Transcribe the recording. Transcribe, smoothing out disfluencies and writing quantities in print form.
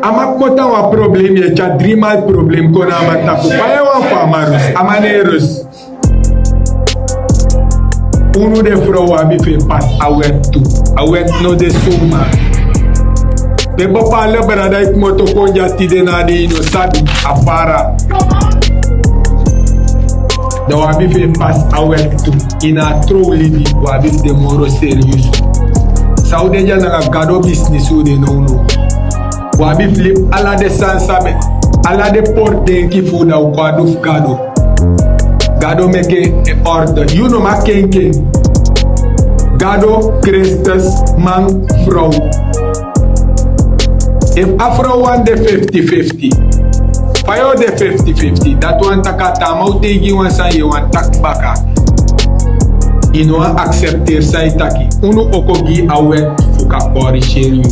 Amak mota wa problem ye cha drimal problem kona amatapu. Paya wa famarus, amanerus. Uno de vrouw wabi fe pas awet tu. Awet no de suma. De bepaalde brada ik moto konja tide na de ino sabi afara. De wabi fe pas awet tu. Ina Trow Libi wabi de moro serious. Saudi jana Gado business u de no. Wabi flip ala de sansabe. Ala de porte ki fuda u kwa duf Gado. Gado meke Orde. You know ma ken. Gado Christus man vrouw. If Afro want the 50-50, Fayo the 50-50, that one takata mau tegi wan sa ye wan tak baka. Ino accepter sa itaki. Unu okogi awe fuka kori sheri.